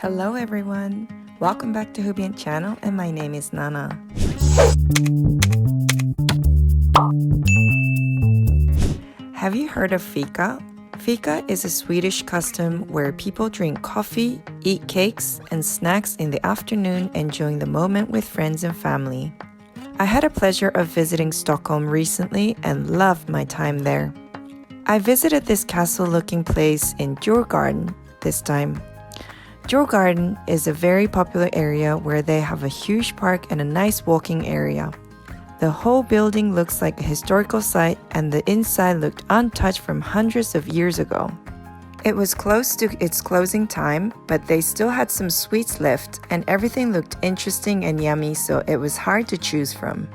Hello everyone! Welcome back to HUBient channel and my name is Nana. Have you heard of fika? Fika is a Swedish custom where people drink coffee, eat cakes and snacks in the afternoon, enjoying the moment with friends and family. I had a pleasure of visiting Stockholm recently and loved my time there. I visited this castle-looking place in Djurgården this time. Djurgården is a very popular area where they have a huge park and a nice walking area. The whole building looks like a historical site and the inside looked untouched from hundreds of years ago. It was close to its closing time, but they still had some sweets left and everything looked interesting and yummy, so it was hard to choose from.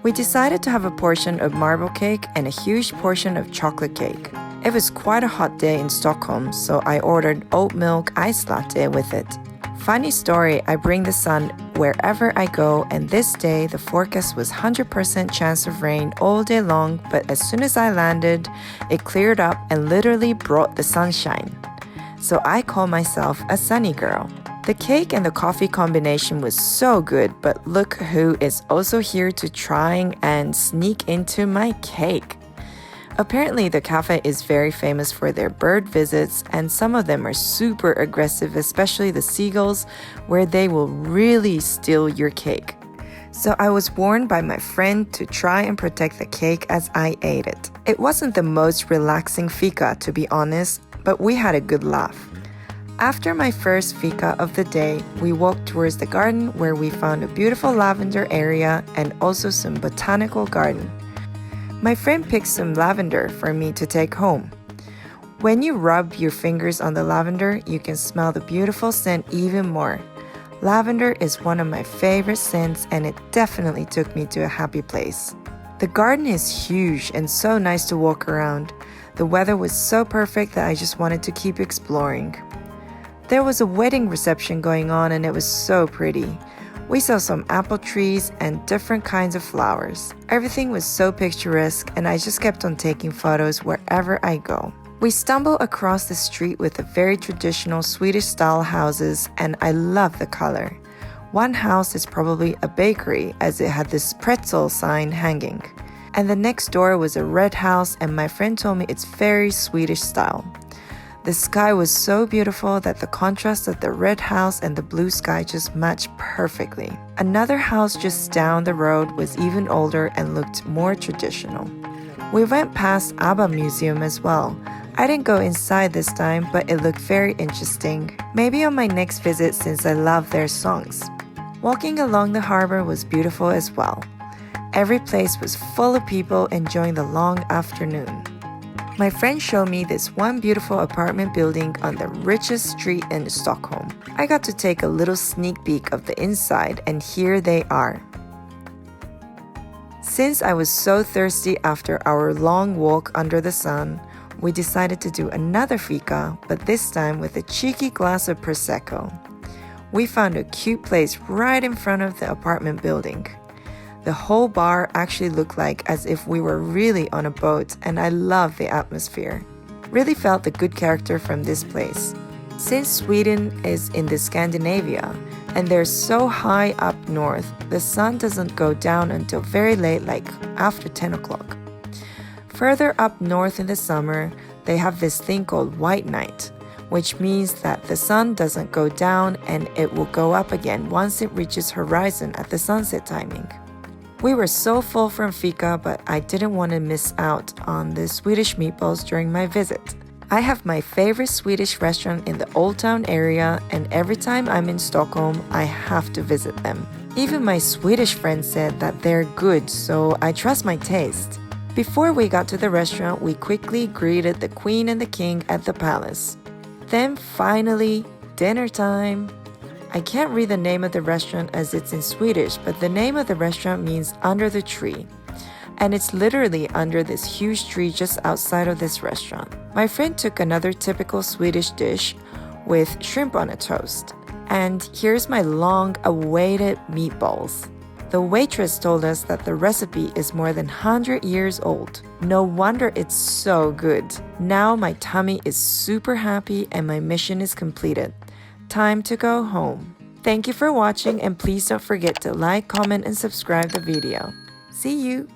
We decided to have a portion of marble cake and a huge portion of chocolate cake. It was quite a hot day in Stockholm, so I ordered oat milk iced latte with it. Funny story, I bring the sun wherever I go, and this day the forecast was 100% chance of rain all day long, but as soon as I landed, it cleared up and literally brought the sunshine. So I call myself a sunny girl. The cake and the coffee combination was so good, but look who is also here to try and sneak into my cake. Apparently, the cafe is very famous for their bird visits, and some of them are super aggressive, especially the seagulls, where they will really steal your cake. So I was warned by my friend to try and protect the cake as I ate it. It wasn't the most relaxing fika, to be honest, but we had a good laugh. After my first fika of the day, we walked towards the garden where we found a beautiful lavender area and also some botanical garden. My friend picked some lavender for me to take home. When you rub your fingers on the lavender, you can smell the beautiful scent even more. Lavender is one of my favorite scents, and it definitely took me to a happy place. The garden is huge and so nice to walk around. The weather was so perfect that I just wanted to keep exploring. There was a wedding reception going on and it was so pretty. We saw some apple trees and different kinds of flowers. Everything was so picturesque and I just kept on taking photos wherever I go. We stumbled across the street with the very traditional Swedish-style houses, and I love the color. One house is probably a bakery as it had this pretzel sign hanging. And the next door was a red house, and my friend told me it's very Swedish style. The sky was so beautiful that the contrast of the red house and the blue sky just matched perfectly. Another house just down the road was even older and looked more traditional. We went past ABBA Museum as well. I didn't go inside this time, but it looked very interesting. Maybe on my next visit since I love their songs. Walking along the harbor was beautiful as well. Every place was full of people enjoying the long afternoon. My friend showed me this one beautiful apartment building on the richest street in Stockholm. I got to take a little sneak peek of the inside, and here they are. Since I was so thirsty after our long walk under the sun, we decided to do another fika, but this time with a cheeky glass of Prosecco. We found a cute place right in front of the apartment building. The whole bar actually looked like as if we were really on a boat, and I love the atmosphere. Really felt the good character from this place. Since Sweden is in the Scandinavia and they're so high up north, the sun doesn't go down until very late, like after 10 o'clock. Further up north in the summer, they have this thing called white night, which means that the sun doesn't go down and it will go up again once it reaches horizon at the sunset timing. We were so full from fika, but I didn't want to miss out on the Swedish meatballs during my visit. I have my favorite Swedish restaurant in the Old Town area, and every time I'm in Stockholm, I have to visit them. Even my Swedish friends said that they're good, so I trust my taste. Before we got to the restaurant, we quickly greeted the Queen and the King at the palace. Then finally, dinner time. I can't read the name of the restaurant as it's in Swedish, but the name of the restaurant means under the tree. And it's literally under this huge tree just outside of this restaurant. My friend took another typical Swedish dish with shrimp on a toast. And here's my long-awaited meatballs. The waitress told us that the recipe is more than 100 years old. No wonder it's so good. Now my tummy is super happy and my mission is completed. time to go home. Thank you for watching, and please don't forget to like, comment, and subscribe the video. See you!